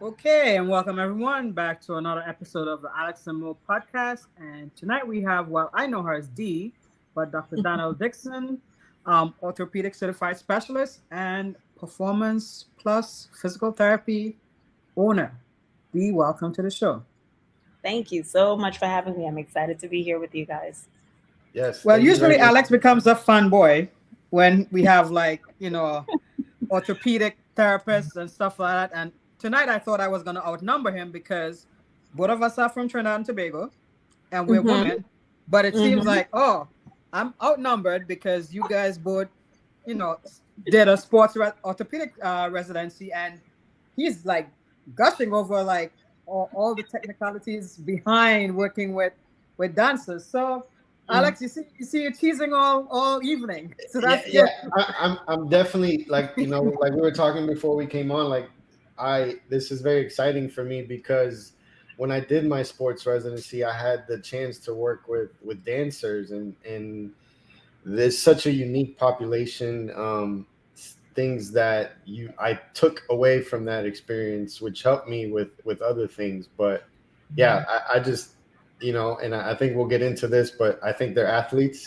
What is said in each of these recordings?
Okay, and welcome everyone back to another episode of the AlexAndMo Podcast. And tonight we have, well, I know her as D, but Dr. Danelle Dickson, orthopedic certified specialist and performance plus physical therapy owner. D, welcome to the show. Thank you so much for having me. I'm excited to be here with you guys. Yes, Well, thank you very usually much. Alex becomes a fun boy when we have orthopedic therapists and stuff like that. And tonight I thought I was going to outnumber him because both of us are from Trinidad and Tobago and we're Mm-hmm. women. But it seems Mm-hmm. like, oh, I'm outnumbered because you guys both, you know, did a orthopedic residency, and he's like gushing over like all the technicalities behind working with dancers. So, Alex, you see, you're teasing all evening, so Yeah, that's yeah. good. I'm definitely like like we were talking before we came on. Like, this is very exciting for me because when I did my sports residency, I had the chance to work with dancers, and there's such a unique population. Things that I took away from that experience, which helped me with other things. But yeah, I just and I think we'll get into this, but I think they're athletes.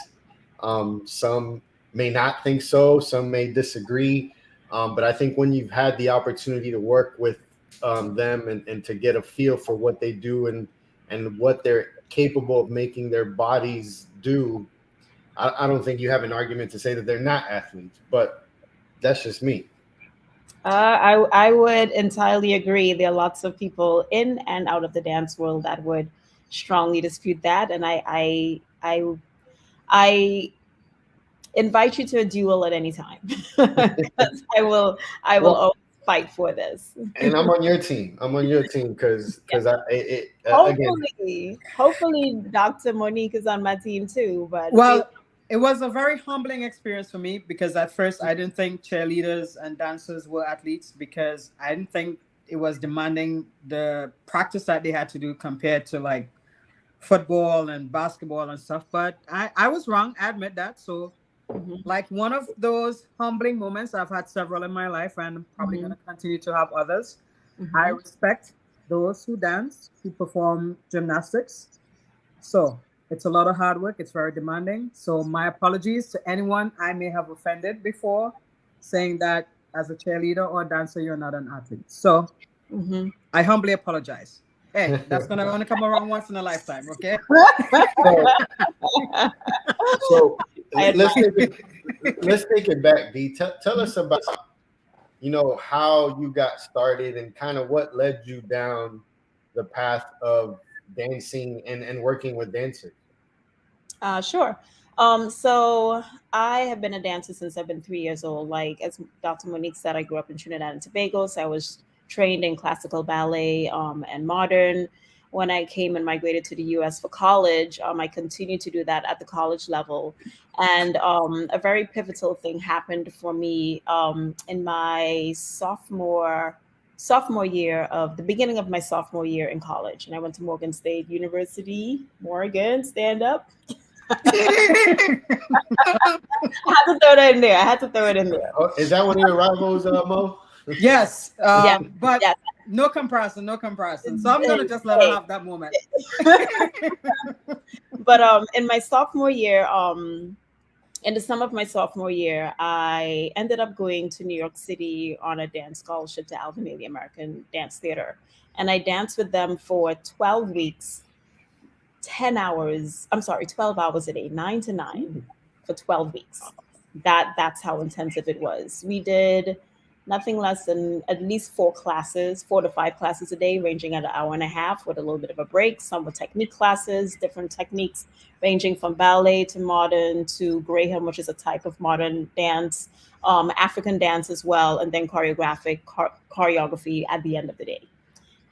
Some may not think so, some may disagree. But I think when you've had the opportunity to work with them and to get a feel for what they do and what they're capable of making their bodies do, I don't think you have an argument to say that they're not athletes, but that's just me. I would entirely agree. There are lots of people in and out of the dance world that would strongly dispute that, and I invite you to a duel at any time because I will Well, always fight for this. and I'm on your team. I'm on your team because again, Hopefully, Dr. Monique is on my team too. But Well, it was a very humbling experience for me because at first I didn't think cheerleaders and dancers were athletes because I didn't think it was demanding the practice that they had to do compared to like football and basketball and stuff. But I was wrong. I admit that. So, Mhm, like one of those humbling moments, I've had several in my life and I'm probably going mhm, to continue to have others. I mhm. respect those who dance, who perform gymnastics. So it's a lot of hard work. It's very demanding. So my apologies to anyone I may have offended before saying that as a cheerleader or a dancer, you're not an athlete. So Mhm. I humbly apologize. Hey, that's gonna only come around once in a lifetime, okay? so so I let's admire. take it let's take it back. D, tell us about how you got started and kind of what led you down the path of dancing and working with dancers. Sure. So I have been a dancer since I've been 3 years old. Like as Dr. Monique said, I grew up in Trinidad and Tobago, so I was trained in classical ballet and modern. When I came and migrated to the U.S. for college, I continued to do that at the college level, and a very pivotal thing happened for me in my sophomore year of the beginning of my sophomore year in college, and I went to Morgan State University. Morgan, stand up. I had to throw that in there. I had to throw it in there. Oh, is that one of your rivals, Mo? Yes, Yeah, but yes. no comparison, no comparison. So I'm gonna just let her Hey. have that moment. But in my sophomore year, in the summer of my sophomore year, I ended up going to New York City on a dance scholarship to Alvin Ailey American Dance Theater, and I danced with them for 12 weeks, 10 hours. I'm sorry, 12 hours a day, 9 to 9 for 12 weeks. That's how intensive it was. We did nothing less than at least 4 classes, 4 to 5 classes a day, ranging at an hour and a half with a little bit of a break. Some were technique classes, different techniques ranging from ballet to modern to Graham, which is a type of modern dance, African dance as well, and then choreography at the end of the day.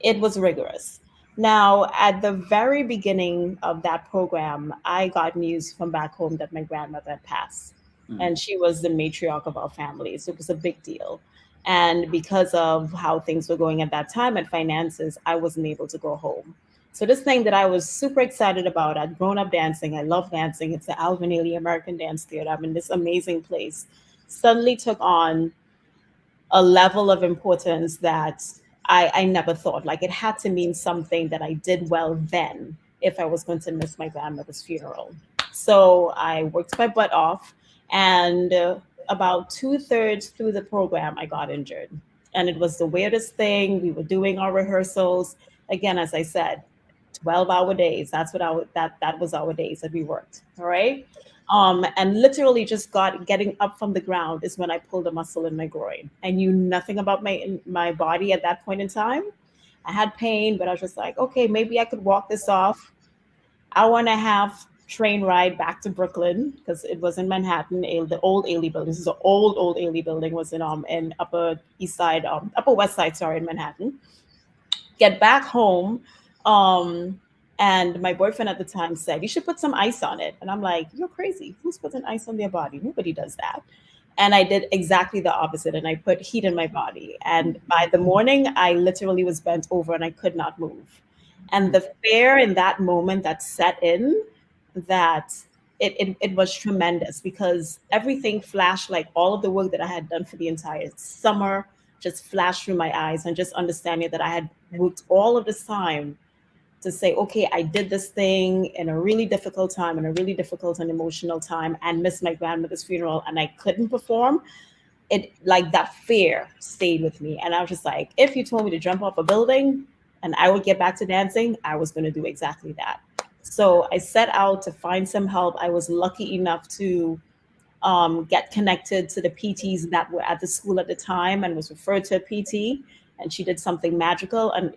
It was rigorous. Now, at the very beginning of that program, I got news from back home that my grandmother had passed, and she was the matriarch of our family. So it was a big deal. And because of how things were going at that time and finances, I wasn't able to go home. So this thing that I was super excited about, I'd grown up dancing. I love dancing. It's the Alvin Ailey American Dance Theater. I'm in this amazing place. Suddenly took on a level of importance that I never thought like it had to mean something that I did well then if I was going to miss my grandmother's funeral. So I worked my butt off, and about 2/3 through the program, I got injured. And it was the weirdest thing. We were doing our rehearsals. Again, as I said, 12-hour days. That's what that was our days that we worked. All right. And literally just getting up from the ground is when I pulled a muscle in my groin. I knew nothing about my body at that point in time. I had pain, but I was just like, okay, maybe I could walk this off. Hour and a half train ride back to Brooklyn because it was in Manhattan. The old Ailey building. This is an old Ailey building. Was in Upper East Side, Upper West Side, sorry, in Manhattan. Get back home. And my boyfriend at the time said, you should put some ice on it. And I'm like, you're crazy. Who's putting ice on their body? Nobody does that. And I did exactly the opposite. And I put heat in my body. And by the morning, I literally was bent over and I could not move. And the fear in that moment that set in, that it was tremendous because everything flashed, like all of the work that I had done for the entire summer just flashed through my eyes, and just understanding that I had worked all of this time to say, okay, I did this thing in a really difficult time, in a really difficult and emotional time, and missed my grandmother's funeral, and I couldn't perform. It, like, that fear stayed with me. And I was just like, if you told me to jump off a building and I would get back to dancing, I was going to do exactly that. So I set out to find some help. I was lucky enough to get connected to the PTs that were at the school at the time, and was referred to a PT. And she did something magical, and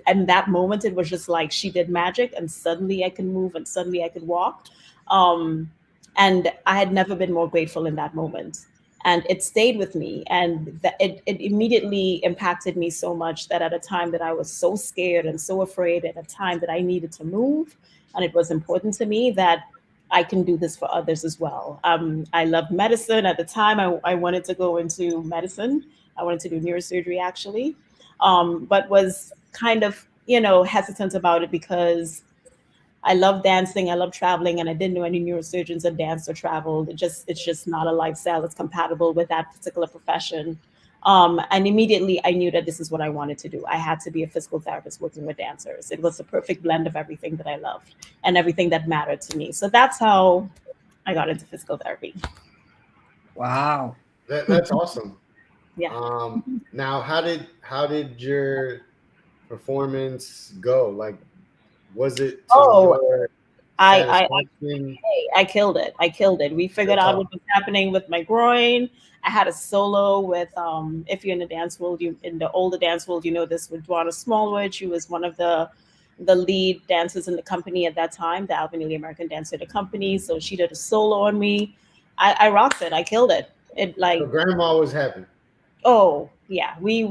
and that moment it was just like she did magic, and suddenly I could move, and suddenly I could walk. And I had never been more grateful in that moment, and it stayed with me, and it immediately impacted me so much that at a time that I was so scared and so afraid, at a time that I needed to move, and it was important to me that I can do this for others as well. I loved medicine at the time. I wanted to go into medicine. I wanted to do neurosurgery actually, but was kind of, hesitant about it because I love dancing, I love traveling, and I didn't know any neurosurgeons that danced or traveled. It's just not a lifestyle that's compatible with that particular profession. And immediately I knew that this is what I wanted to do. I had to be a physical therapist working with dancers. It was the perfect blend of everything that I loved and everything that mattered to me. So that's how I got into physical therapy. Wow. That's awesome. Yeah. Now, how did your performance go? Like, was it to your satisfaction? I killed it. We figured out what was happening with my groin. I had a solo with if you're in the dance world, in the older dance world, this, with Dwana Smallwood. She was one of the lead dancers in the company at that time, the Albany American Dance Theater Company. So she did a solo on me. I rocked it. I killed it. It like so grandma was happy. Oh yeah, we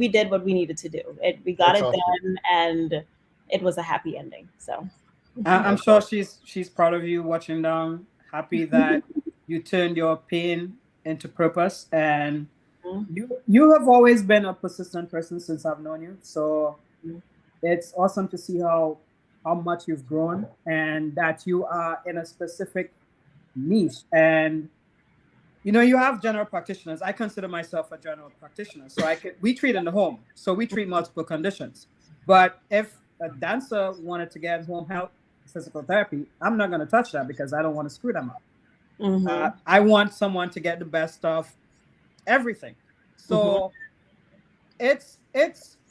did what we needed to do. We got That's it awesome. Done, and it was a happy ending. So I'm sure she's proud of you, watching down, happy that you turned your pain into purpose, and you have always been a persistent person since I've known you. So it's awesome to see how much you've grown, and that you are in a specific niche. And you have general practitioners. I consider myself a general practitioner. So we treat in the home. So we treat multiple conditions. But if a dancer wanted to get home health physical therapy, I'm not going to touch that because I don't want to screw them up. I want someone to get the best of everything. So it's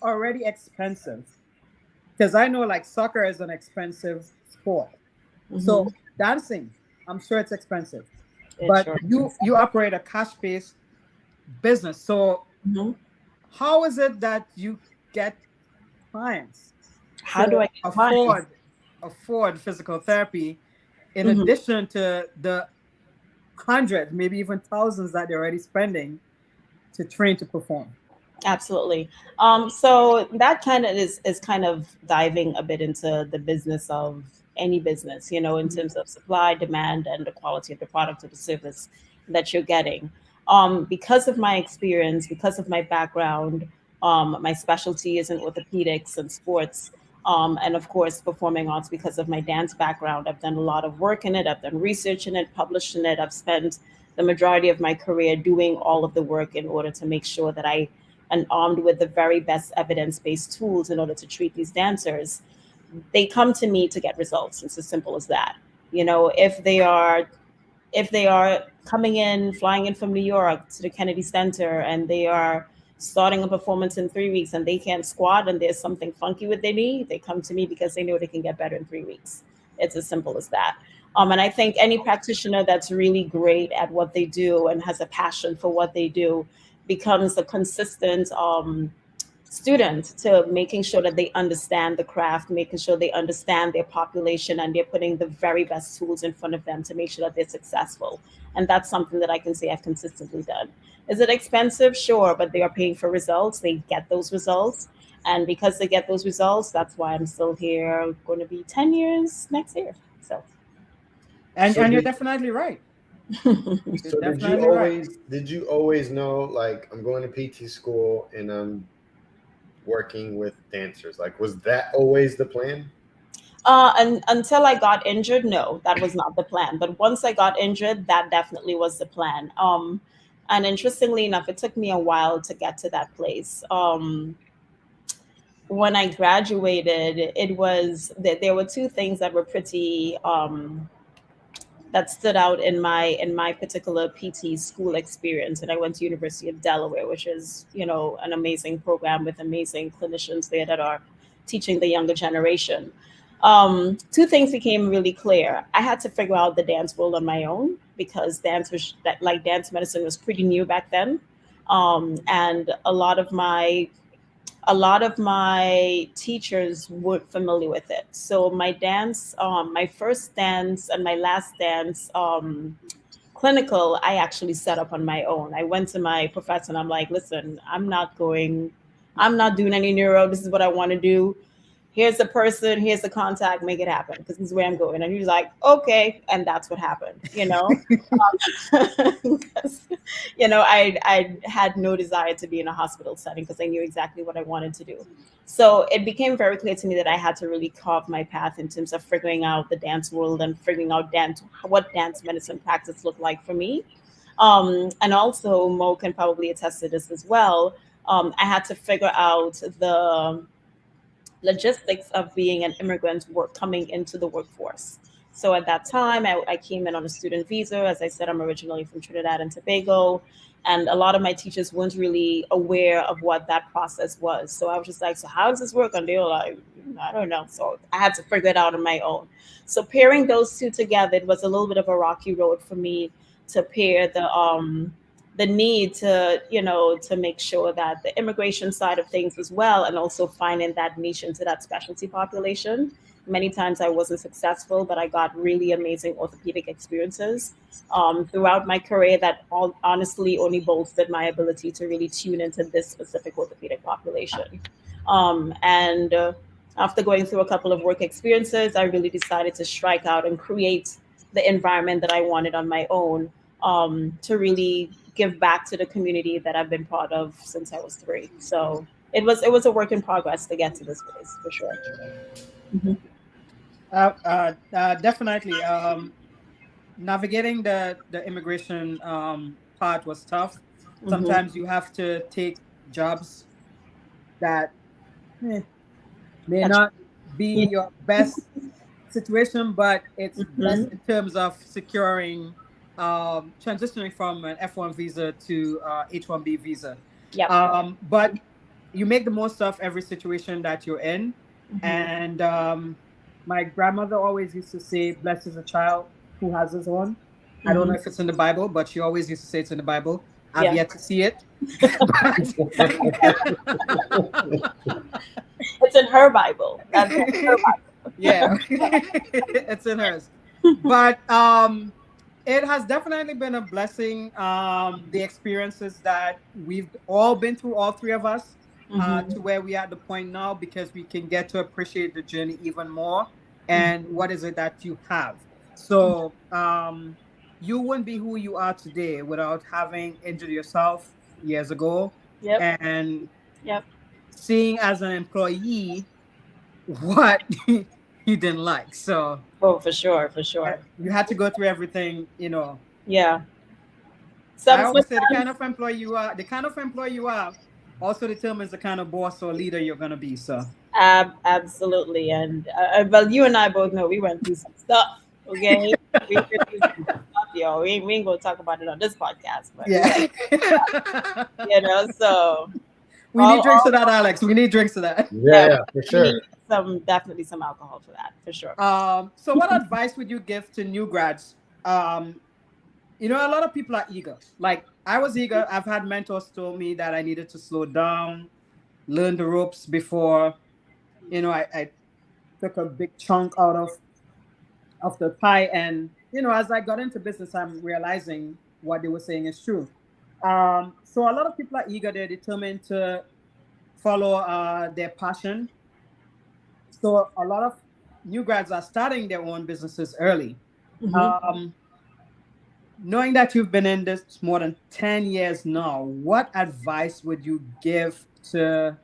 already expensive, because I know like soccer is an expensive sport. So dancing, I'm sure it's expensive. But you operate a cash-based business. So how is it that you get clients? How do I afford physical therapy in addition to the hundreds, maybe even thousands that they're already spending to train to perform? Absolutely. So that kind of is kind of diving a bit into the business of any business, in terms of supply, demand, and the quality of the product or the service that you're getting. Because of my experience, because of my background, my specialty is in orthopedics and sports, and of course, performing arts. Because of my dance background, I've done a lot of work in it. I've done research in it, published in it. I've spent the majority of my career doing all of the work in order to make sure that I and armed with the very best evidence-based tools in order to treat these dancers, they come to me to get results. It's as simple as that. If they are coming in, flying in from New York to the Kennedy Center, and they are starting a performance in 3 weeks and they can't squat and there's something funky with their knee, they come to me because they know they can get better in 3 weeks. It's as simple as that. And I think any practitioner that's really great at what they do and has a passion for what they do becomes a consistent student to making sure that they understand the craft, making sure they understand their population, and they're putting the very best tools in front of them to make sure that they're successful. And that's something that I can say I've consistently done. Is it expensive? Sure, but they are paying for results. They get those results. And because they get those results, that's why I'm still here, going to be 10 years next year. So, And you're definitely right. So did you always know, like, I'm going to PT school and I'm working with dancers? Like, was that always the plan? And until I got injured, no, that was not the plan. But once I got injured, that definitely was the plan. And interestingly enough, it took me a while to get to that place. When I graduated, it was that there were two things that were pretty that stood out in my particular PT school experience. And I went to University of Delaware, which is, an amazing program with amazing clinicians there that are teaching the younger generation. Two things became really clear. I had to figure out the dance world on my own because dance medicine was pretty new back then. And a lot of my teachers weren't familiar with it. So my first dance and my last dance clinical, I actually set up on my own. I went to my professor and I'm like, listen, I'm not doing any neuro. This is what I want to do. Here's the person, here's the contact, make it happen, because this is where I'm going. And he was like, okay. And that's what happened, I had no desire to be in a hospital setting because I knew exactly what I wanted to do. So it became very clear to me that I had to really carve my path in terms of figuring out the dance world and figuring out what dance medicine practice looked like for me. And also Mo can probably attest to this as well. I had to figure out the logistics of being an immigrant coming into the workforce. So at that time, I came in on a student visa. As I said, I'm originally from Trinidad and Tobago, and a lot of my teachers weren't really aware of what that process was. So I was just like, so how does this work? And they were like, I don't know. So I had to figure it out on my own. So pairing those two together, it was a little bit of a rocky road for me to pair the need to, to make sure that the immigration side of things as well, and also finding that niche into that specialty population. Many times I wasn't successful, but I got really amazing orthopedic experiences throughout my career that honestly only bolstered my ability to really tune into this specific orthopedic population. And after going through a couple of work experiences, I really decided to strike out and create the environment that I wanted on my own, to really give back to the community that I've been part of since I was 3. So it was a work in progress to get to this place, for sure. Mm-hmm. Definitely. Navigating the immigration part was tough. Sometimes you have to take jobs that may not be your best situation, but it's best in terms of securing transitioning from an F1 visa to H1B visa. Yep. But you make the most of every situation that you're in. And my grandmother always used to say, blessed is a child who has his own. I don't know if it's in the Bible, but she always used to say it's in the Bible. I've yet to see it. It's in her Bible. That's in her Bible. Yeah, it's in hers. But it has definitely been a blessing. The experiences that we've all been through, all 3 of us, to where we are at the point now, because we can get to appreciate the journey even more. And what is it that you have? So you wouldn't be who you are today without having injured yourself years ago. And seeing as an employee what you didn't like. So for sure. You had to go through everything, Yeah. I always say the kind of employee you are, also determines the kind of boss or leader you're gonna be. So Absolutely. And well, you and I both know we went through some stuff. Okay, we went through some stuff, yo. We ain't gonna talk about it on this podcast, but we went, yeah. So We need drinks all to that, Alex. We need drinks to that. Yeah, yeah, yeah, for we need sure. definitely some alcohol for that, for sure. So what advice would you give to new grads? Um, a lot of people are eager. Like I was eager. I've had mentors told me that I needed to slow down, learn the ropes before, I took a big chunk out of the pie. And, as I got into business, I'm realizing what they were saying is true. So a lot of people are eager. They're determined to follow their passion. So a lot of new grads are starting their own businesses early. Mhm. Um, Knowing that you've been in this more than 10 years now, what advice would you give to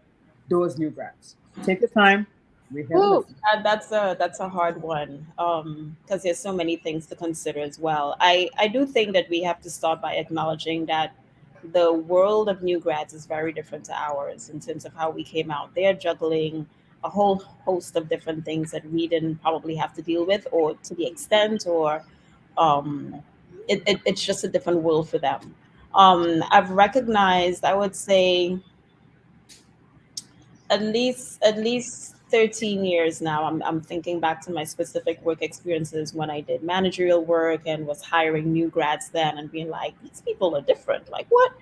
those new grads? Take your time. We're here to Whew, listen. that's a hard one, because there's so many things to consider as well. I do think that we have to start by acknowledging that the world of new grads is very different to ours in terms of how we came out. They're juggling a whole host of different things that we didn't probably have to deal with, or to the extent, or um, it's just a different world for them. I've recognized, I would say, at least 13 years now. I'm thinking back to my specific work experiences when I did managerial work and was hiring new grads then, and being like, these people are different. Like, what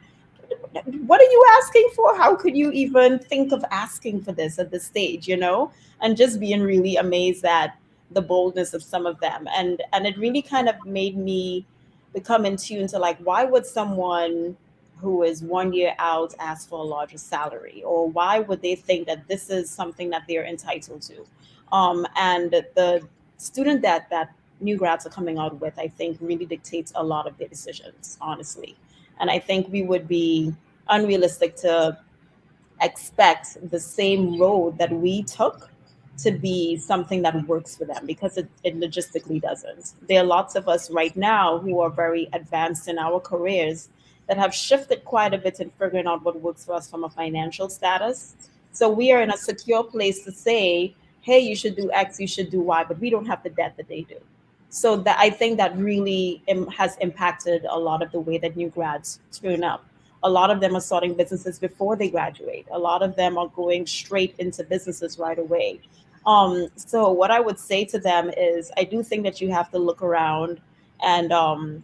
are you asking for? How could you even think of asking for this at this stage, and just being really amazed at the boldness of some of them. And it really kind of made me become in tune to, like, why would someone who is 1 year out ask for a larger salary, or why would they think that this is something that they're entitled to? And the student that new grads are coming out with, I think, really dictates a lot of their decisions, honestly. And I think we would be unrealistic to expect the same road that we took to be something that works for them, because it logistically doesn't. There are lots of us right now who are very advanced in our careers that have shifted quite a bit in figuring out what works for us from a financial status. So we are in a secure place to say, hey, you should do X, you should do Y, but we don't have the debt that they do. So that, I think, that really has impacted a lot of the way that new grads turn up. A lot of them are starting businesses before they graduate. A lot of them are going straight into businesses right away. So what I would say to them is, I do think that you have to look around and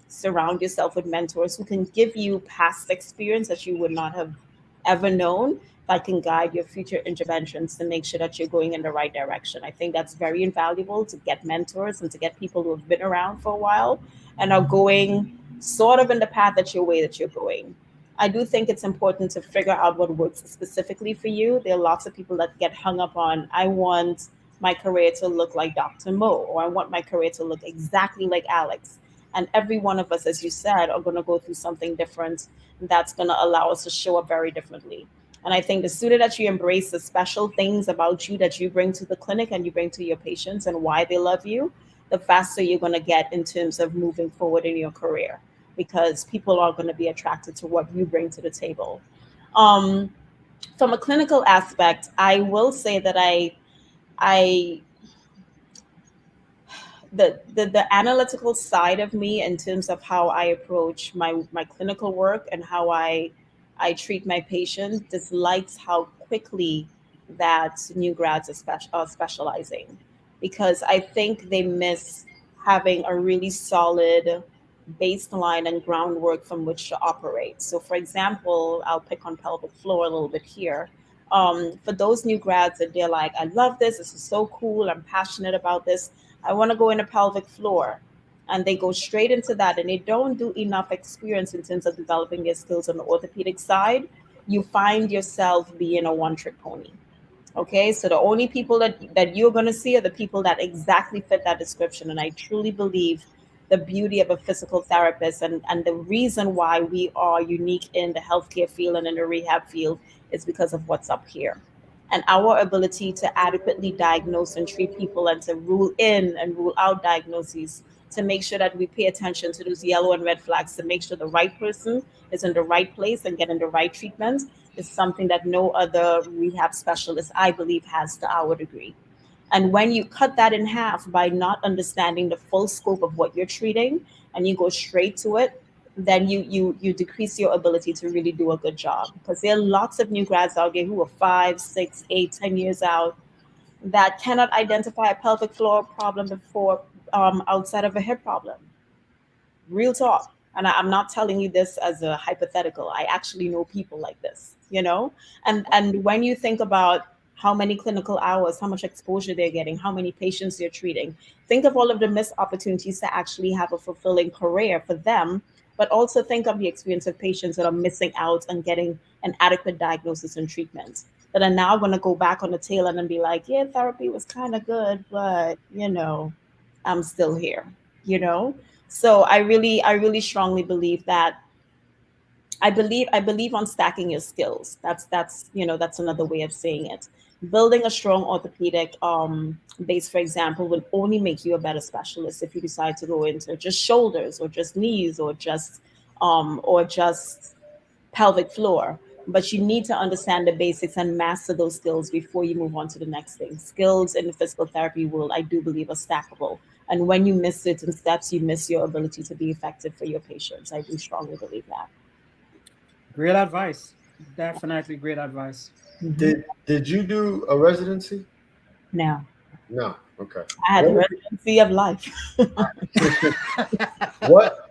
surround yourself with mentors who can give you past experience that you would not have ever known, that can guide your future interventions to make sure that you're going in the right direction. I think that's very invaluable, to get mentors and to get people who have been around for a while and are going sort of in the path that you're going. I do think it's important to figure out what works specifically for you. There are lots of people that get hung up on, I want my career to look like Dr. Mo, or I want my career to look exactly like Alex. And every one of us, as you said, are going to go through something different that's going to allow us to show up very differently. And I think the sooner that you embrace the special things about you that you bring to the clinic and you bring to your patients and why they love you, the faster you're going to get in terms of moving forward in your career, because people are going to be attracted to what you bring to the table. Um, from a clinical aspect, I will say that I the analytical side of me, in terms of how I approach my clinical work and how I treat my patients, dislikes how quickly that new grads are specializing, because I think they miss having a really solid baseline and groundwork from which to operate. So, for example, I'll pick on pelvic floor a little bit here. For those new grads that they're like, I love this. This is so cool. I'm passionate about this. I want to go into pelvic floor. And they go straight into that, and they don't do enough experience in terms of developing their skills on the orthopedic side. You find yourself being a one trick pony. Okay, so the only people that you're going to see are the people that exactly fit that description. And I truly believe the beauty of a physical therapist, and the reason why we are unique in the healthcare field and in the rehab field, is because of what's up here. And our ability to adequately diagnose and treat people, and to rule in and rule out diagnoses, to make sure that we pay attention to those yellow and red flags, to make sure the right person is in the right place and getting the right treatment. is something that no other rehab specialist, I believe, has to our degree. And when you cut that in half by not understanding the full scope of what you're treating and you go straight to it, then you decrease your ability to really do a good job. Because there are lots of new grads out there who are 5, 6, 8, 10 years out that cannot identify a pelvic floor problem before outside of a hip problem. Real talk. And I'm not telling you this as a hypothetical. I actually know people like this, you know? And when you think about how many clinical hours, how much exposure they're getting, how many patients they're treating, think of all of the missed opportunities to actually have a fulfilling career for them, but also think of the experience of patients that are missing out on getting an adequate diagnosis and treatment that are now going to go back on the tail end and be like, yeah, therapy was kind of good, but I'm still here, you know? So I really strongly believe that I believe on stacking your skills. That's another way of saying it. Building a strong orthopedic base, for example, will only make you a better specialist if you decide to go into just shoulders or just knees or just pelvic floor. But you need to understand the basics and master those skills before you move on to the next thing. Skills in the physical therapy world, I do believe, are stackable. And when you miss certain steps, you miss your ability to be effective for your patients. I do strongly believe that. Great advice. Definitely great advice. Did you do a residency? Now, No. Okay. I had the What? residency of life. What?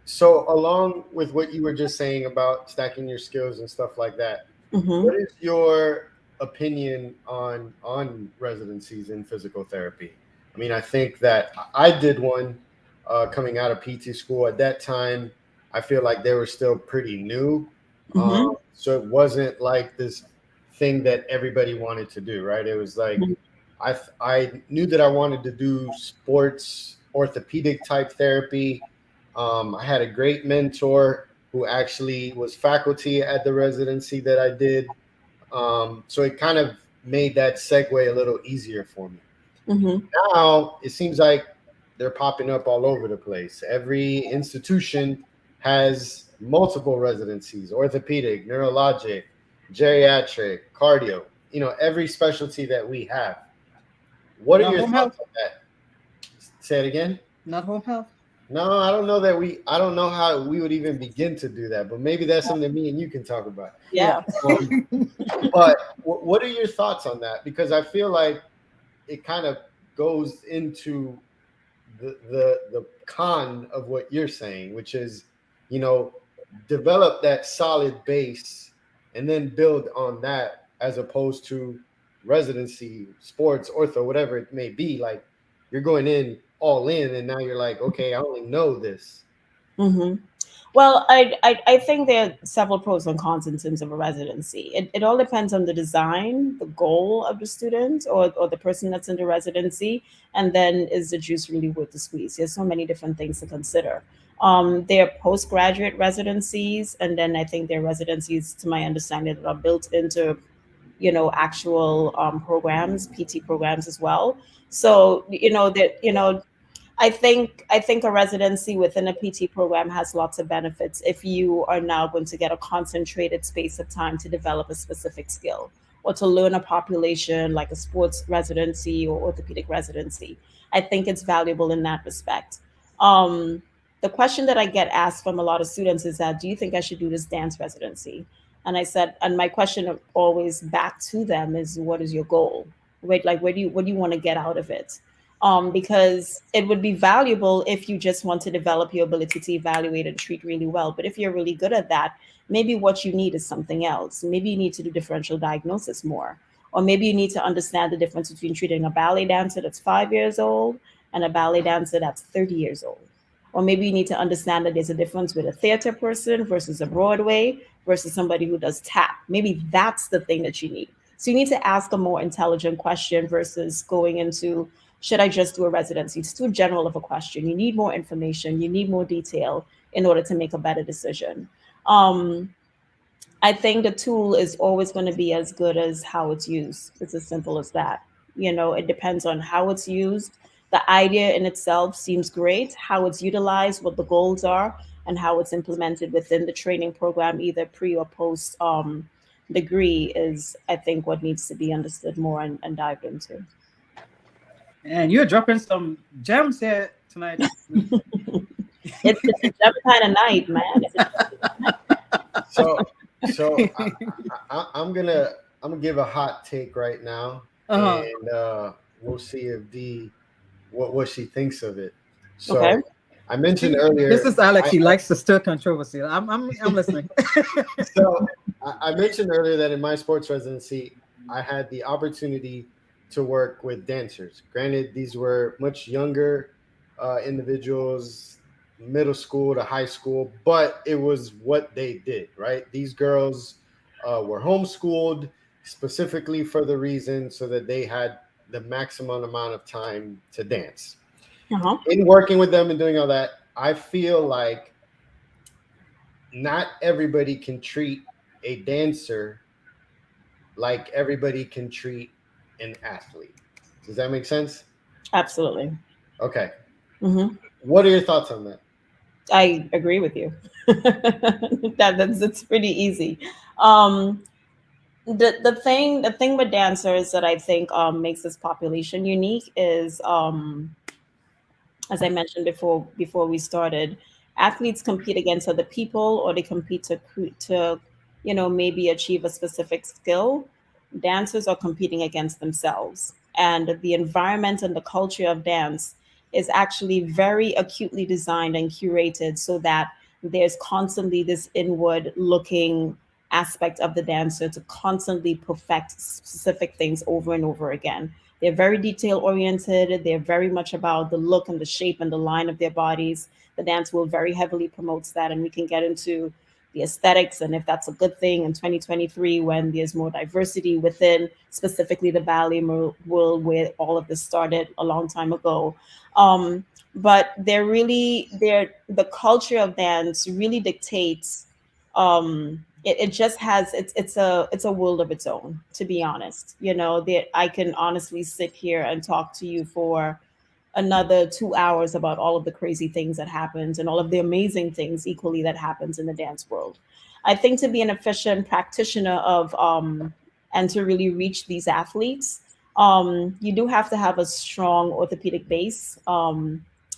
So along with what you were just saying about stacking your skills and stuff like that, Hmm. what is your opinion on residencies in physical therapy? I mean, I think that I did one coming out of PT school. At that time, I feel like they were still pretty new. Hmm. So it wasn't like this thing that everybody wanted to do, right? It was like I knew that I wanted to do sports orthopedic type therapy. I had a great mentor who actually was faculty at the residency that I did. So it kind of made that segue a little easier for me. Hmm. Now it seems like they're popping up all over the place. Every institution has multiple residencies: orthopedic, neurologic, geriatric, cardio, every specialty that we have. What are Not your home thoughts health. on that? Say it again. Not home health. No, I don't know that I don't know how we would even begin to do that, but maybe that's something that me and you can talk about. Yeah. Yeah. Um, but what are your thoughts on that? Because I feel like it kind of goes into the con of what you're saying, which is, you know, develop that solid base and then build on that, as opposed to residency, sports, ortho, whatever it may be. Like you're going in all in, and now you're like, okay, I only know this. Hmm. Well, I think there are several pros and cons in terms of a residency. It all depends on the design, the goal of the student or the person that's in the residency, and then is the juice really worth the squeeze? There's so many different things to consider. There are postgraduate residencies, and then I think there are residencies, to my understanding, that are built into actual programs, PT programs as well. So I think a residency within a PT program has lots of benefits if you are now going to get a concentrated space of time to develop a specific skill or to learn a population like a sports residency or orthopedic residency. I think it's valuable in that respect. Um, the question that I get asked from a lot of students is that, do you think I should do this dance residency? And I said, and my question always back to them is, what is your goal? Wait, like, what do you want to get out of it? Because it would be valuable if you just want to develop your ability to evaluate and treat really well. But if you're really good at that, maybe what you need is something else. Maybe you need to do differential diagnosis more. Or maybe you need to understand the difference between treating a ballet dancer that's 5 years old and a ballet dancer that's 30 years old. Or maybe you need to understand that there's a difference with a theater person versus a Broadway versus somebody who does tap. Maybe that's the thing that you need. So you need to ask a more intelligent question versus going into, should I just do a residency? It's too general of a question. You need more information, you need more detail in order to make a better decision. Um, I think the tool is always going to be as good as how it's used. It's as simple as that. It depends on how it's used. The idea in itself seems great. How it's utilized, what the goals are, and how it's implemented within the training program, either pre or post degree is, I think, what needs to be understood more and dived into. And you're dropping some gems here tonight. It's a gem kind of night, man. So I'm gonna give a hot take right now, Uh-huh. and we'll see if D what she thinks of it. Okay. So I mentioned See, this earlier. is Alex. He likes to stir controversy. I'm listening. So I mentioned earlier that in my sports residency, I had the opportunity to work with dancers. Granted, these were much younger individuals, middle school to high school, but it was what they did, right? These girls were homeschooled specifically for the reason so that they had the maximum amount of time to dance. Uh-huh. In working with them and doing all that, I feel like not everybody can treat a dancer like everybody can treat an athlete. Does that make sense? Absolutely. Okay. Hmm. What are your thoughts on that? I agree with you. That's it's pretty easy. Um, the thing with dancers that I think makes this population unique is as I mentioned before we started, athletes compete against other people or they compete to maybe achieve a specific skill. Dancers are competing against themselves, and the environment and the culture of dance is actually very acutely designed and curated so that there's constantly this inward looking aspect of the dancer to constantly perfect specific things over and over again. They're very detail oriented. They're very much about the look and the shape and the line of their bodies. The dance will very heavily promotes that, and we can get into the aesthetics and if that's a good thing in 2023 when there's more diversity within specifically the ballet world where all of this started a long time ago. But they're the culture of dance really dictates it just has it's a world of its own, to be honest. That I can honestly sit here and talk to you for another 2 hours about all of the crazy things that happens and all of the amazing things equally that happens in the dance world. I think to be an efficient practitioner of and to really reach these athletes, you do have to have a strong orthopedic base.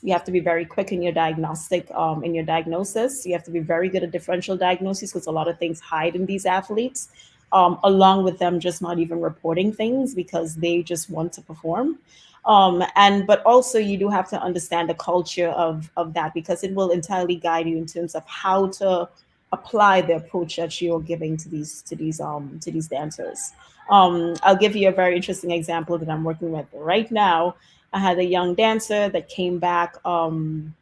You have to be very quick in your in your diagnosis. You have to be very good at differential diagnosis because a lot of things hide in these athletes, along with them just not even reporting things because they just want to perform. And but also you do have to understand the culture of that because it will entirely guide you in terms of how to apply the approach that you're giving to these dancers. I'll give you a very interesting example that I'm working with right now. I had a young dancer that came back from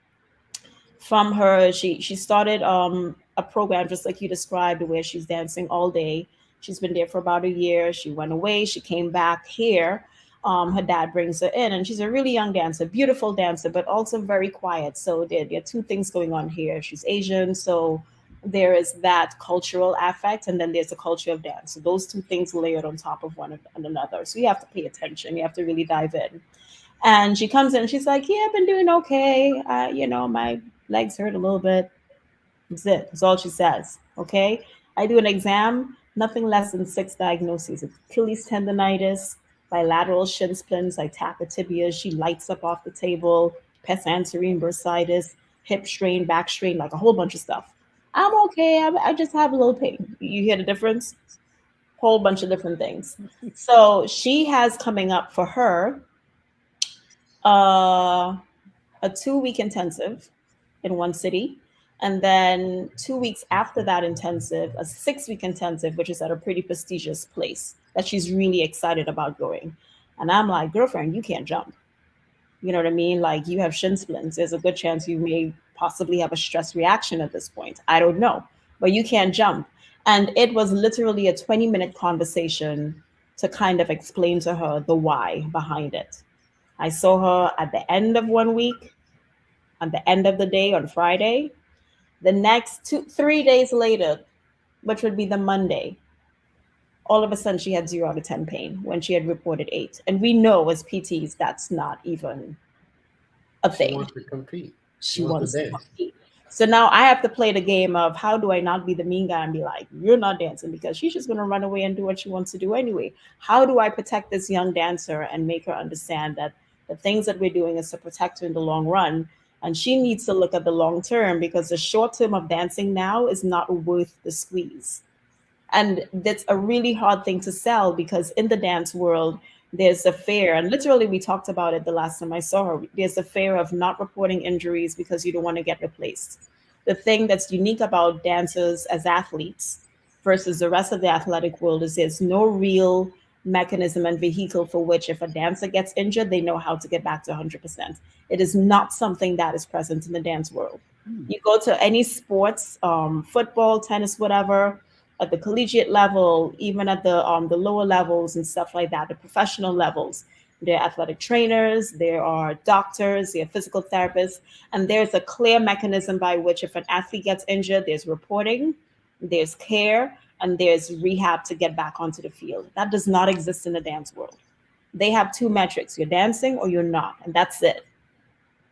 her. She started a program just like you described, where she's dancing all day. She's been there for about a year. She went away. She came back here. Her dad brings her in, and she's a really young dancer, beautiful dancer, but also very quiet. So there are two things going on here. She's Asian, so there is that cultural affect, and then there's the culture of dance. So those two things layered on top of one another. So you have to pay attention. You have to really dive in. And she comes in and she's like, yeah, I've been doing okay. My legs hurt a little bit. That's it. That's all she says. Okay. I do an exam, nothing less than 6 diagnoses: Achilles tendonitis, bilateral shin splints. I tap the tibia. She lights up off the table, pes anterine bursitis, hip strain, back strain, like a whole bunch of stuff. I'm okay. I just have a little pain. You hear the difference? Whole bunch of different things. So she has coming up for her uh, a 2 week intensive in one city. And then 2 weeks after that intensive, a 6 week intensive, which is at a pretty prestigious place that she's really excited about going. And I'm like, girlfriend, you can't jump. You know what I mean? Like, you have shin splints. There's a good chance you may possibly have a stress reaction at this point. I don't know, but you can't jump. And it was literally a 20-minute conversation to kind of explain to her the why behind it. I saw her at the end of one week, at the end of the day on Friday. The next 3 days later, which would be the Monday, all of a sudden she had 0 out of 10 pain when she had reported 8. And we know as PTs, that's not even a She thing. wants to compete. She She wants wants to to dance. compete. So now I have to play the game of how do I not be the mean guy and be like, you're not dancing because she's just going to run away and do what she wants to do anyway. How do I protect this young dancer and make her understand that the things that we're doing is to protect her in the long run? And she needs to look at the long term because the short term of dancing now is not worth the squeeze. And that's a really hard thing to sell because in the dance world, there's a fear, and literally we talked about it the last time I saw her. There's a fear of not reporting injuries because you don't want to get replaced. The thing that's unique about dancers as athletes versus the rest of the athletic world is there's no real mechanism and vehicle for which if a dancer gets injured, they know how to get back to 100%. It is not something that is present in the dance world. You go to any sports, football, tennis, whatever, at the collegiate level, even at the lower levels and stuff like that, the professional levels. There are athletic trainers, there are doctors, there are physical therapists, and there's a clear mechanism by which if an athlete gets injured, there's reporting, there's care, and there's rehab to get back onto the field. That does not exist in the dance world. They have two metrics: you're dancing or you're not, and that's it.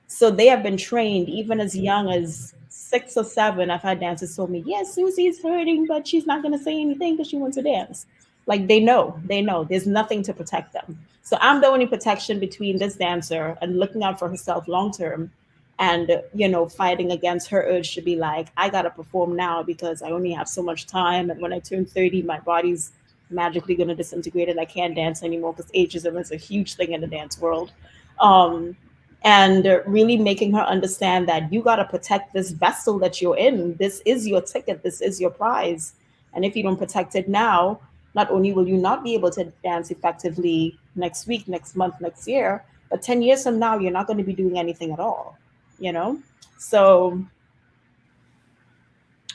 So they have been trained even as young as 6 or 7. I've had dancers told me, yes, Susie's hurting, but she's not going to say anything because she wants to dance. Like they know there's nothing to protect them. So I'm the only protection between this dancer and looking out for herself long term and, fighting against her urge to be like, I got to perform now because I only have so much time. And when I turn 30, my body's magically going to disintegrate and I can't dance anymore because ageism is a huge thing in the dance world. Um, and really making her understand that you got to protect this vessel that you're in. This is your ticket. This is your prize. And if you don't protect it now, not only will you not be able to dance effectively next week, next month, next year, but 10 years from now, you're not going to be doing anything at all, you know? So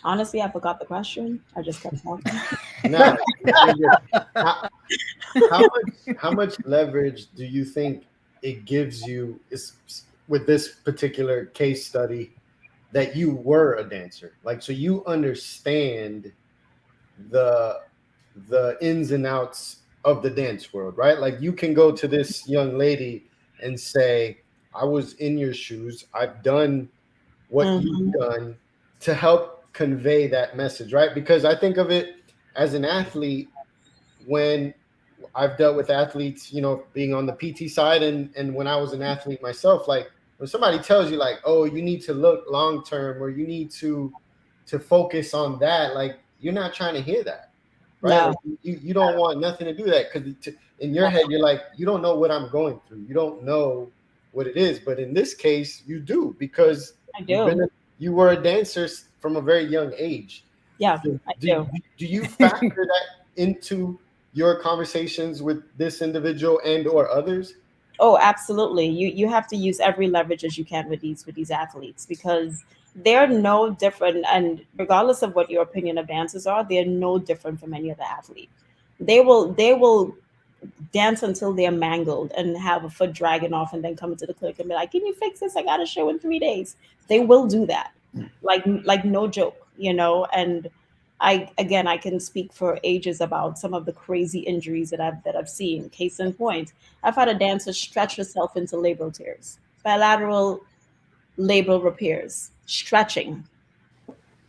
honestly, I forgot the question. I just kept talking. No. how, how much leverage do you think it gives you is with this particular case study that you were a dancer? Like, so you understand the ins and outs of the dance world, right? Like you can go to this young lady and say, I was in your shoes. I've done what you've done to help convey that message, right? Because I think of it as an athlete when I've dealt with athletes, being on the PT side and when I was an athlete myself, like when somebody tells you like, oh, you need to look long term or you need to focus on that, like you're not trying to hear that, right? No. Like, you don't want nothing to do that because in your head you're like, you don't know what I'm going through, you don't know what it is. But in this case, you do because I do. you were a dancer from a very young age. Yeah, So I do. do you factor that into your conversations with this individual and or others? Oh, absolutely. You have to use every leverage as you can with these athletes because they're no different. And regardless of what your opinion of dancers are, they're no different from any other athlete. They will dance until they're mangled and have a foot dragging off and then come into the clinic and be like, can you fix this? I got a show in 3 days. They will do that. Like no joke. And I can speak for ages about some of the crazy injuries that I've seen. Case in point, I've had a dancer stretch herself into labral tears, bilateral labral repairs, stretching.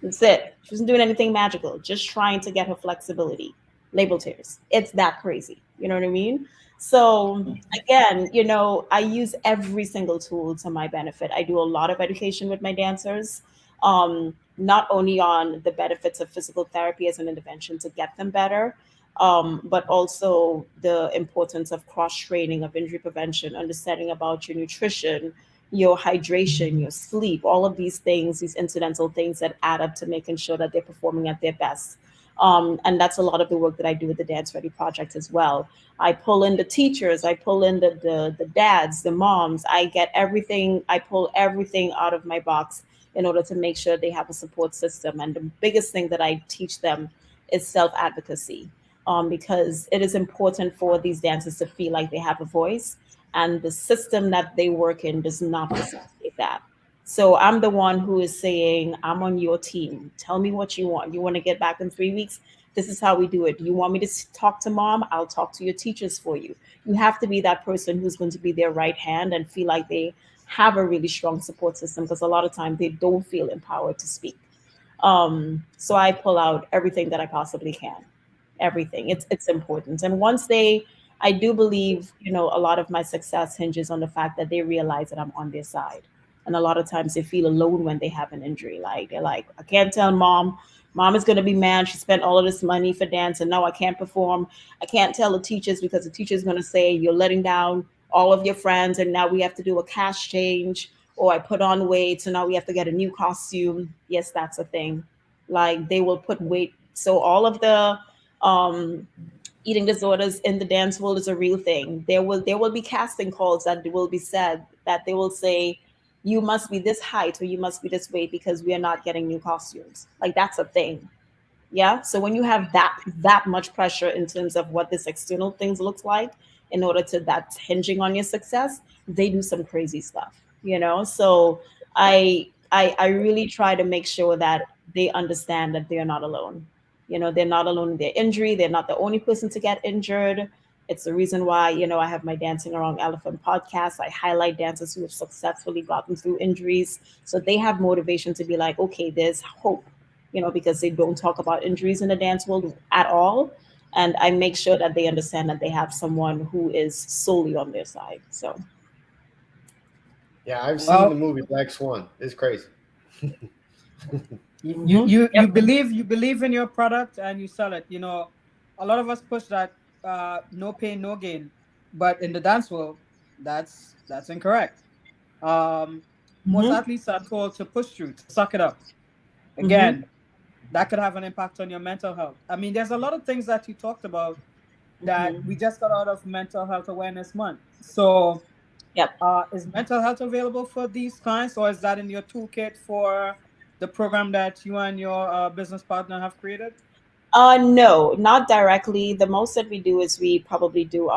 That's it. She wasn't doing anything magical, just trying to get her flexibility. Label tears. It's that crazy. You know what I mean? So again, I use every single tool to my benefit. I do a lot of education with my dancers, not only on the benefits of physical therapy as an intervention to get them better, but also the importance of cross training, of injury prevention, understanding about your nutrition, your hydration, your sleep, all of these things, these incidental things that add up to making sure that they're performing at their best. And that's a lot of the work that I do with the Dance Ready Project as well. I pull in the teachers, I pull in the dads, the moms, I pull everything out of my box in order to make sure they have a support system. And the biggest thing that I teach them is self-advocacy, because it is important for these dancers to feel like they have a voice, and the system that they work in does not facilitate that. So I'm the one who is saying, I'm on your team. Tell me what you want. You want to get back in 3 weeks? This is how we do it. You want me to talk to mom? I'll talk to your teachers for you. You have to be that person who's going to be their right hand and feel like they have a really strong support system, because a lot of times they don't feel empowered to speak. So I pull out everything that I possibly can. Everything. It's important. And once they, I do believe, a lot of my success hinges on the fact that they realize that I'm on their side. And a lot of times they feel alone when they have an injury. Like they're like, I can't tell mom. Mom is gonna be mad. She spent all of this money for dance and now I can't perform. I can't tell the teachers because the teacher's gonna say you're letting down all of your friends and now we have to do a cash change, or I put on weight, so now we have to get a new costume. Yes, that's a thing. Like they will put weight. So all of the um, eating disorders in the dance world is a real thing. There will be casting calls that will be said that they will say, you must be this height or you must be this weight because we are not getting new costumes. Like that's a thing. Yeah. So when you have that much pressure in terms of what this external things looks like, in order to that's hinging on your success, they do some crazy stuff. So I really try to make sure that they understand that they're not alone. They're not alone in their injury. They're not the only person to get injured. It's the reason why, I have my Dancing Around Elephant podcast. I highlight dancers who have successfully gotten through injuries. So they have motivation to be like, okay, there's hope, because they don't talk about injuries in the dance world at all. And I make sure that they understand that they have someone who is solely on their side. So, Yeah, I've seen the Well, movie Black Swan. It's crazy. you yep. believe in your product and you sell it. A lot of us push that no pain, no gain, but in the dance world, that's incorrect. Um, Most Mm-hmm. athletes are told to push through, to suck it up. Mm-hmm. Again, that could have an impact on your mental health. I mean, there's a lot of things that you talked about that Mm-hmm. we just got out of Mental Health Awareness Month. So, Yep. is mental health available for these clients, or is that in your toolkit for the program that you and your business partner have created? No, not directly. The most that we do is we probably do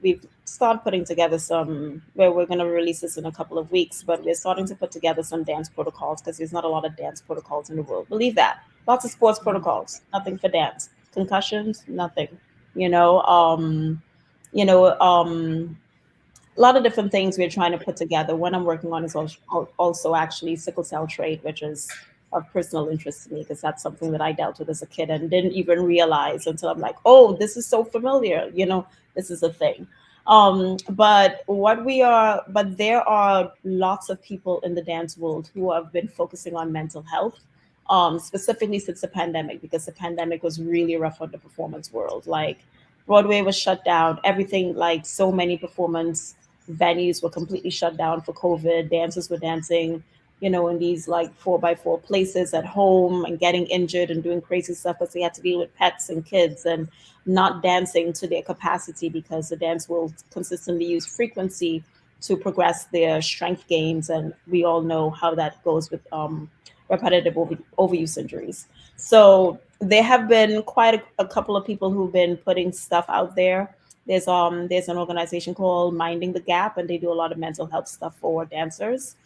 we've started putting together some where we're gonna release this in a couple of weeks, but we're starting to put together some dance protocols because there's not a lot of dance protocols in the world. Believe that. Lots of sports Mhm. protocols, nothing for dance. Concussions, nothing. You know, um, you know, a lot of different things we're trying to put together. One I'm working on is also actually sickle cell trait, which is of personal interest to me because that's something that I dealt with as a kid and didn't even realize until I'm like, oh, this is so familiar. This is a thing. But there are lots of people in the dance world who have been focusing on mental health, specifically since the pandemic, because the pandemic was really rough on the performance world. Like Broadway was shut down, everything, like so many performance venues were completely shut down for COVID. Dancers were dancing, in these like 4x4 places at home and getting injured and doing crazy stuff because they had to deal with pets and kids and not dancing to their capacity because the dance will consistently use frequency to progress their strength gains. And we all know how that goes with repetitive overuse injuries. So there have been quite a couple of people who've been putting stuff out there. There's an organization called Minding the Gap, and they do a lot of mental health stuff for dancers.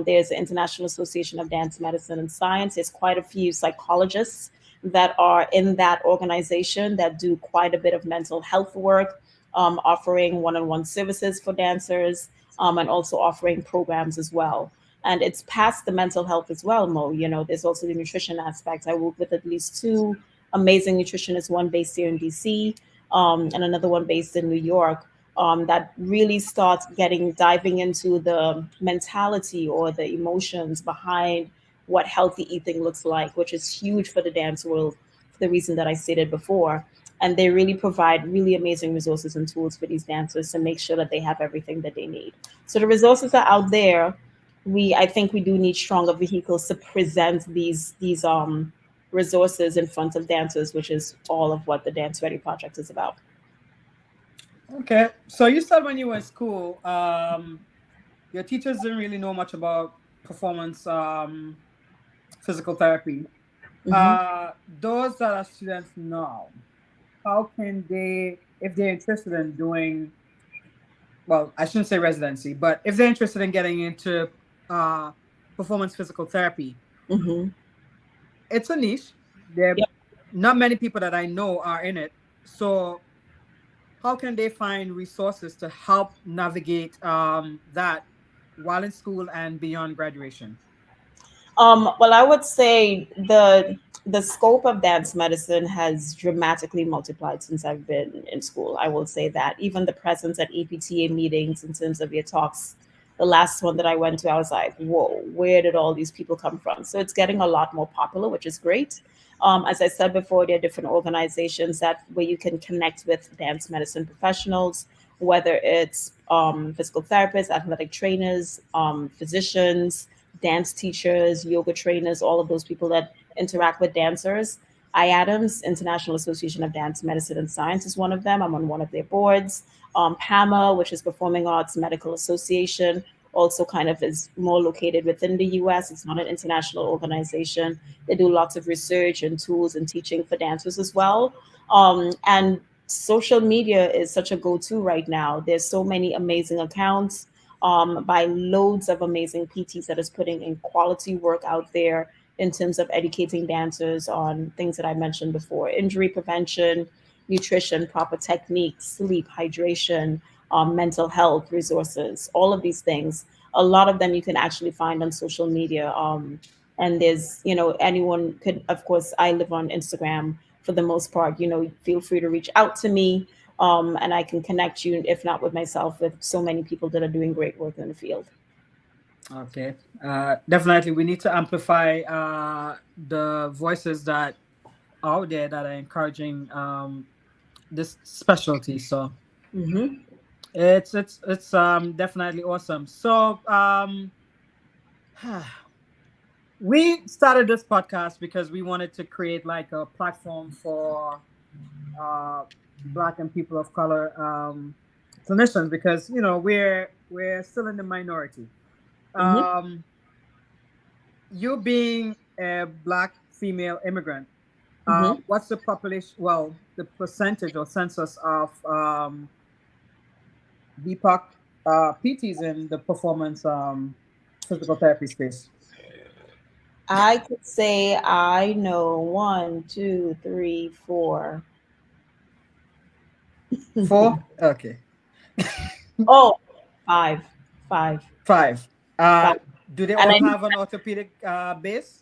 There's the International Association of Dance Medicine and Science. There's quite a few psychologists that are in that organization that do quite a bit of mental health work, offering one-on-one services for dancers, and also offering programs as well. And it's past the mental health as well, Mo. There's also the nutrition aspect. I work with at least two amazing nutritionists, one based here in DC, and another one based in New York, that really starts diving into the mentality or the emotions behind what healthy eating looks like, which is huge for the dance world for the reason that I stated before. And they really provide really amazing resources and tools for these dancers to make sure that they have everything that they need. So the resources are out there. I think we do need stronger vehicles to present these resources in front of dancers, which is all of what the Dance Ready Project is about. Okay, so you said when you were in school, your teachers didn't really know much about performance physical therapy. Hmm. Those that are students now, how can they, if they're interested in doing, well, I shouldn't say residency, but if they're interested in getting into uh, performance physical therapy, Hmm. it's a niche. There, Yep. not many people that I know are in it. So, how can they find resources to help navigate that? while in school and beyond graduation? Well, I would say the scope of dance medicine has dramatically multiplied since I've been in school. I will say that even the presence at APTA meetings in terms of your talks, the last one that I went to, I was like, whoa, where did all these people come from? So it's getting a lot more popular, which is great. As I said before, there are different organizations that where you can connect with dance medicine professionals, whether it's physical therapists, athletic trainers, physicians, dance teachers, yoga trainers, all of those people that interact with dancers. IADAMS, International Association of Dance Medicine and Science, is one of them. I'm on one of their boards. PAMA, which is Performing Arts Medical Association, also kind of is more located within the US. It's not an international organization. They do lots of research and tools and teaching for dancers as well. And social media is such a go-to right now. There's so many amazing accounts by loads of amazing PTs that is putting in quality work out there in terms of educating dancers on things that I mentioned before: injury prevention, nutrition, proper techniques, sleep, hydration, mental health resources, all of these things. A lot of them you can actually find on social media. And there's, anyone could, of course, I live on Instagram for the most part. Feel free to reach out to me, and I can connect you, if not with myself, with so many people that are doing great work in the field. Okay. Definitely, we need to amplify the voices that are out there that are encouraging this specialty. So Mm-hmm. it's definitely awesome. So we started this podcast because we wanted to create like a platform for uh, Black and people of color clinicians, because we're still in the minority. Mm-hmm. Um, you being a Black female immigrant, Mm-hmm. what's the population? Well, the percentage or census of BIPOC PTs in the performance physical therapy space? I could say I know one, two, three, four. Four? Okay. Oh, five, five, Five. five. Do they And all have an orthopedic base?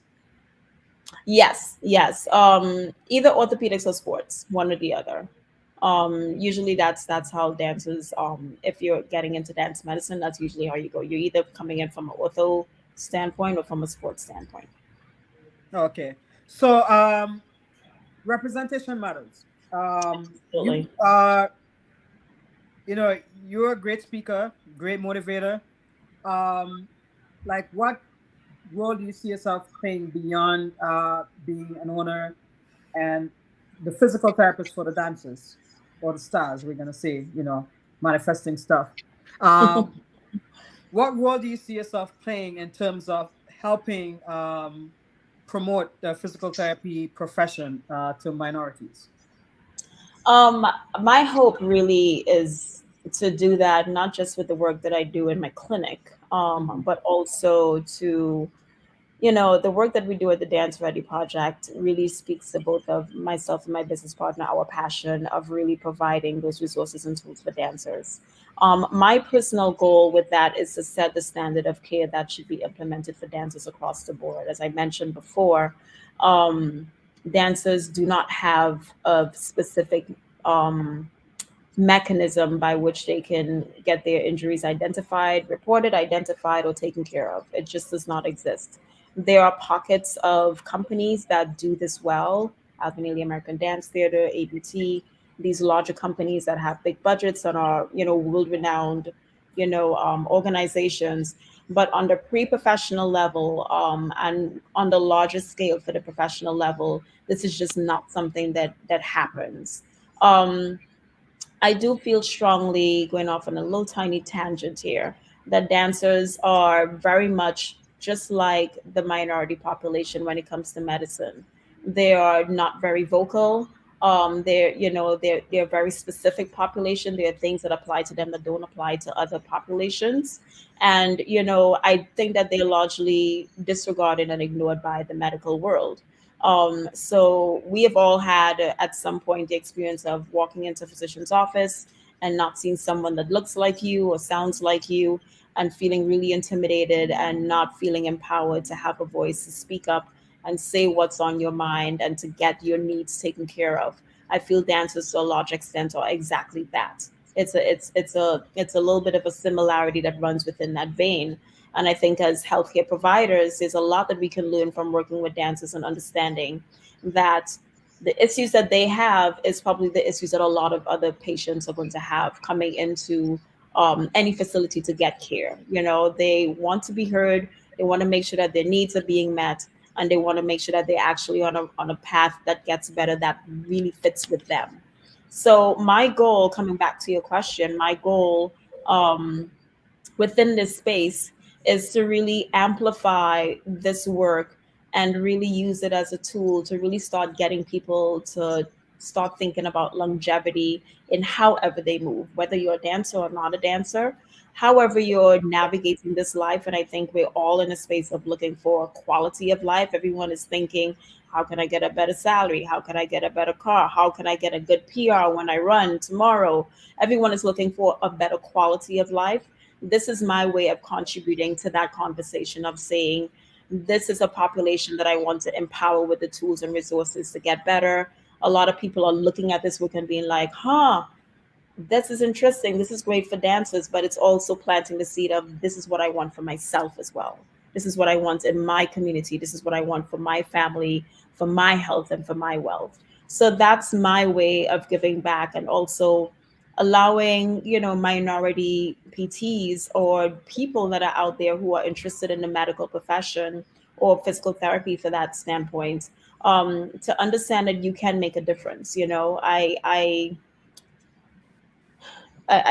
yes. Either orthopedics or sports, one or the other. Usually that's how dancers. If you're getting into dance medicine, that's usually how you go. You're either coming in from an ortho standpoint or from a sports standpoint. Okay. So representation matters. You Absolutely. are, you're a great speaker, great motivator. Um, like, what role do you see yourself playing beyond being an owner and the physical therapist for the dancers or the stars? We're gonna say, manifesting stuff. Um, what role do you see yourself playing in terms of helping promote the physical therapy profession to minorities? Um, my hope really is to do that not just with the work that I do in my clinic, Mhm. but also to, the work that we do at the Dance Ready Project really speaks to both of myself and my business partner, our passion of really providing those resources and tools for dancers. My personal goal with that is to set the standard of care that should be implemented for dancers across the board. As I mentioned before, um, dancers do not have a specific um, mechanism by which they can get their injuries identified, reported, identified, or taken care of. It just does not exist. There are pockets of companies that do this well: Albany American Dance Theater, ABT, these larger companies that have big budgets and are, world renowned, organizations. But on the pre-professional level, and on the larger scale for the professional level, this is just not something that happens. Um, I do feel strongly, going off on a little tiny tangent here, that dancers are very much just like the minority population when it comes to medicine. They are not very vocal. They're a very specific population. There are things that apply to them that don't apply to other populations. And, I think that they're largely disregarded and ignored by the medical world. So we have all had at some point the experience of walking into a physician's office and not seeing someone that looks like you or sounds like you. and feeling really intimidated and not feeling empowered to have a voice to speak up and say what's on your mind and to get your needs taken care of. I feel dancers to a large extent are exactly that. It's a little bit of a similarity that runs within that vein. And I think as healthcare providers, there's a lot that we can learn from working with dancers and understanding that the issues that they have is probably the issues that a lot of other patients are going to have coming into any facility to get care. You know, they want to be heard, they want to make sure that their needs are being met, and they want to make sure that they're actually on a path that gets better, that really fits with them. So my goal, coming back to your question, my goal um, within this space is to really amplify this work and really use it as a tool to really start getting people to start thinking about longevity in however they move, whether you're a dancer or not a dancer, however you're navigating this life. And I think we're all in a space of looking for quality of life. Everyone is thinking, how can I get a better salary? How can I get a better car? How can I get a good PR when I run tomorrow? Everyone is looking for a better quality of life. This is my way of contributing to that conversation of saying, this is a population that I want to empower with the tools and resources to get better. A lot of people are looking at this book and being like, huh, this is interesting. This is great for dancers, but it's also planting the seed of this is what I want for myself as well. This is what I want in my community. This is what I want for my family, for my health, and for my wealth. So that's my way of giving back, and also allowing, minority PTs or people that are out there who are interested in the medical profession or physical therapy for that standpoint, to understand that you can make a difference. I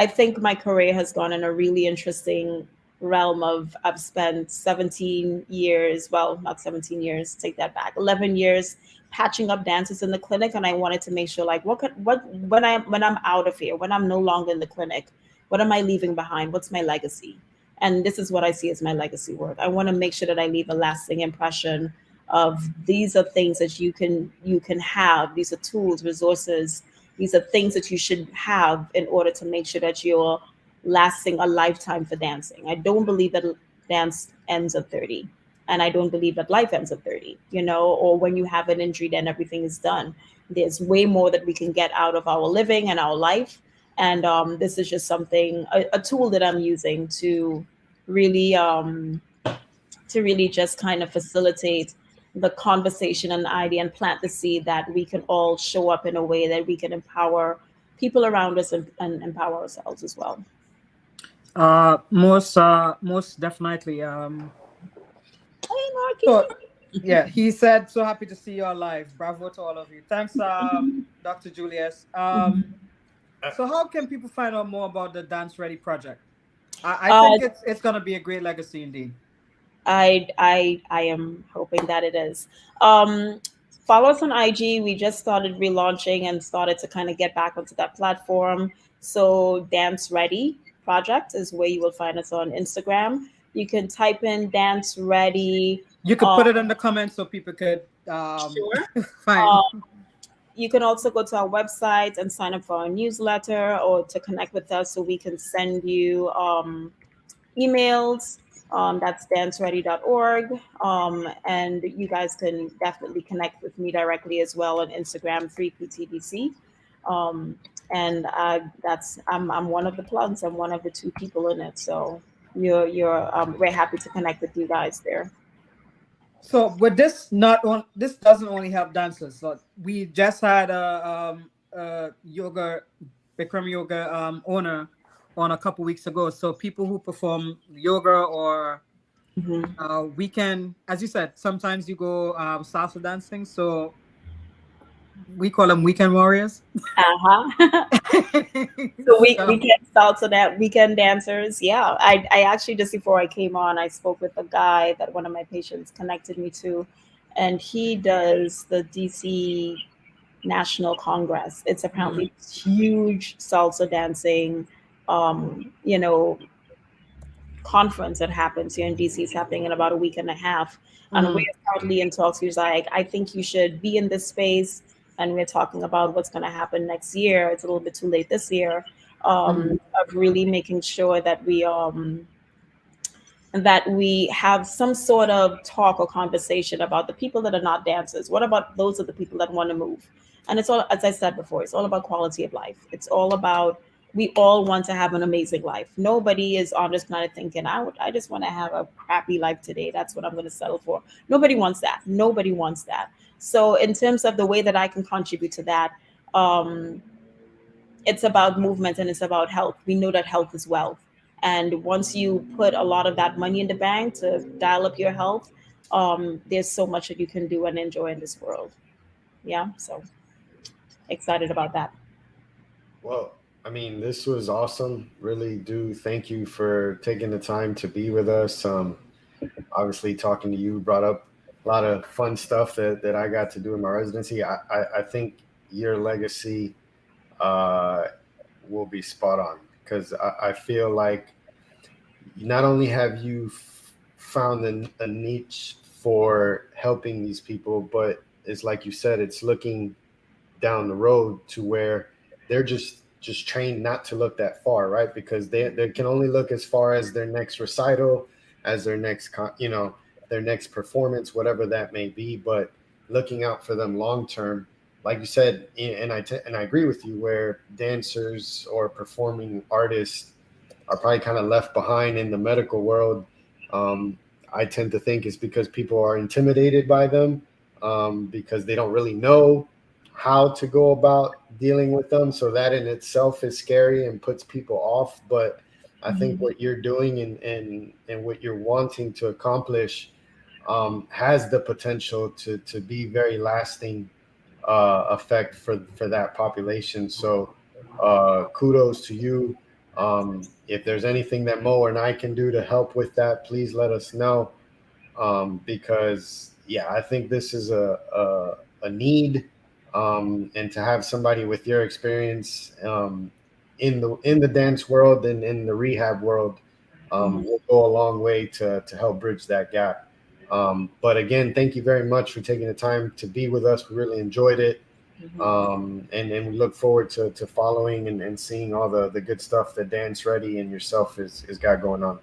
think my career has gone in a really interesting realm of I've spent 17 years, well, not 17 years, take that back, 11 years patching up dancers in the clinic. And I wanted to make sure, like, when I'm out of here, when I'm no longer in the clinic, what am I leaving behind? What's my legacy? And this is what I see as my legacy work. I want to make sure that I leave a lasting impression of these are things that you can have. These are tools, resources, these are things that you should have in order to make sure that you're lasting a lifetime for dancing. I don't believe that dance ends at 30. And I don't believe that life ends at 30, or when you have an injury, then everything is done. There's way more that we can get out of our living and our life. And this is just something, a tool that I'm using really, to really just kind of facilitate the conversation and the idea and plant the seed that we can all show up in a way that we can empower people around us and empower ourselves as well. Most definitely. Hey, Marky. So, yeah, he said, so happy to see you alive. Bravo to all of you. Thanks, Dr. Julius. So how can people find out more about the Dance Ready project? I think it's going to be a great legacy indeed. I am hoping that it is. Follow us on IG. We just started relaunching and started to kind of get back onto that platform. So Dance Ready Project is where you will find us on Instagram. You can type in Dance Ready. You could put it in the comments so people could sure. find. You can also go to our website and sign up for our newsletter or to connect with us so we can send you emails. That's danceready.org. And you guys can definitely connect with me directly as well on Instagram, 3PTDC. And I'm one of the plugs. I'm one of the two people in it. So we're happy to connect with you guys there. So with this, this doesn't only help dancers. So we just had a yoga, Bikram yoga owner on a couple weeks ago. So people who perform yoga or weekend, as you said, sometimes you go salsa dancing. So we call them weekend warriors. So weekend salsa, that weekend dancers. Yeah, I actually, just before I came on, I spoke with a guy that one of my patients connected me to, and he does the DC National Congress. It's apparently huge salsa dancing, conference that happens here in DC. It's happening in about a week and a half. And we're currently in talks. He was like, I think you should be in this space. And we're talking about what's going to happen next year. It's a little bit too late this year, of really making sure that we that we have some sort of talk or conversation about the people that are not dancers. What about those are the people that want to move? And it's all, as I said before, it's all about quality of life. It's all about, we all want to have an amazing life. Nobody is on this planet thinking, I just want to have a crappy life today. That's what I'm going to settle for. Nobody wants that. Nobody wants that. So in terms of the way that I can contribute to that, um, it's about movement and it's about health. We know that health is wealth. And once you put a lot of that money in the bank to dial up your health, there's so much that you can do and enjoy in this world. Yeah. So excited about that. Well, I mean, this was awesome. Really do thank you for taking the time to be with us. Obviously, talking to you brought up a lot of fun stuff that I got to do in my residency. I think your legacy uh, will be spot on because I feel like not only have you found a niche for helping these people, but it's like you said, it's looking down the road to where they're just trained not to look that far, right? Because they can only look as far as their next recital, as their next their next performance, whatever that may be. But looking out for them long term, like you said, and I agree with you, where dancers or performing artists are probably kind of left behind in the medical world. Um, I tend to think it's because people are intimidated by them, because they don't really know how to go about dealing with them. So that in itself is scary and puts people off. But I think what you're doing and what you're wanting to accomplish has the potential to be very lasting effect for that population. So kudos to you. If there's anything that Mo and I can do to help with that, please let us know. Because yeah, I think this is a need, and to have somebody with your experience in the dance world and in the rehab world will go a long way to help bridge that gap. But again, thank you very much for taking the time to be with us. We really enjoyed it. And we look forward to following and seeing all the good stuff that Dance Ready and yourself is got going on.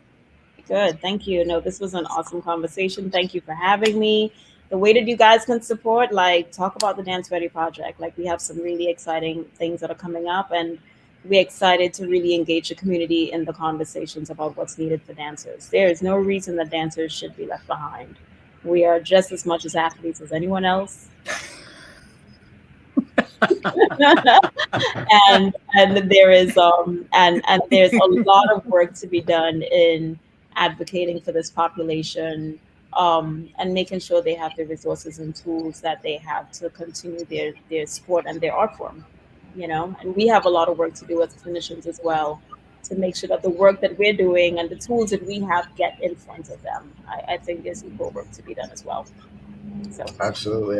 Good. Thank you. No, this was an awesome conversation. Thank you for having me. The way that you guys can support, like, talk about the Dance Ready project. Like, we have some really exciting things that are coming up, and we're excited to really engage the community in the conversations about what's needed for dancers. There is no reason that dancers should be left behind. We are just as much as athletes as anyone else. And there is and there's a lot of work to be done in advocating for this population, and making sure they have the resources and tools that they have to continue their sport and their art form, and we have a lot of work to do as clinicians as well, to make sure that the work that we're doing and the tools that we have get in front of them. I think there's equal work to be done as well. So Absolutely.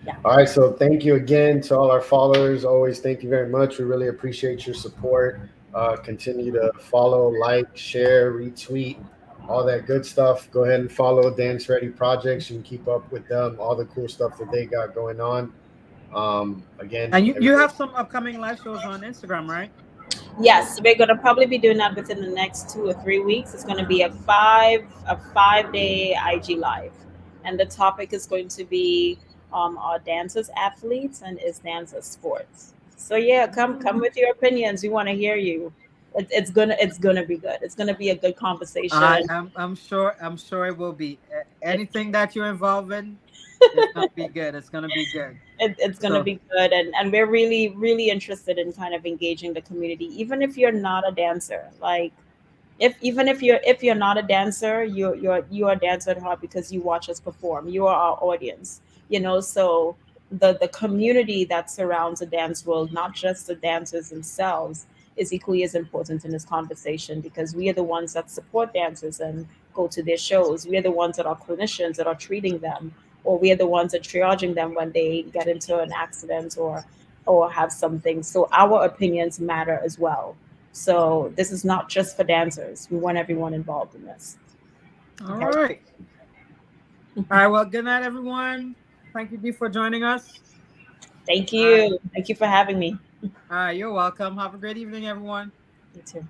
yeah. All right. So thank you again to all our followers. Always thank you very much. We really appreciate your support. Continue to follow, like, share, retweet, all that good stuff. Go ahead and follow Dance Ready Projects. You can keep up with them, all the cool stuff that they got going on. Again, And you have some upcoming live shows on Instagram, right? Yes, we're gonna probably be doing that within the next 2 or 3 weeks. It's gonna be a 5-day IG live, and the topic is going to be are dancers athletes and is dancers sports. So yeah, come with your opinions. We want to hear you. It's gonna be good. It's gonna be a good conversation. I'm sure it will be. Anything that you're involved in, it's gonna be good. It's gonna be good. It's going to be good, and we're really really interested in kind of engaging the community, even if you're not a dancer. Like, if you're not a dancer, you're a dancer at heart because you watch us perform. You are our audience, so the community that surrounds the dance world, not just the dancers themselves, is equally as important in this conversation, because we are the ones that support dancers and go to their shows. We are the ones that are clinicians that are treating them, or we are the ones that triaging them when they get into an accident or have something. So our opinions matter as well. So this is not just for dancers. We want everyone involved in this. All right. All right. Well, good night, everyone. Thank you, Dee, for joining us. Thank you. Thank you for having me. All right. You're welcome. Have a great evening, everyone. You too.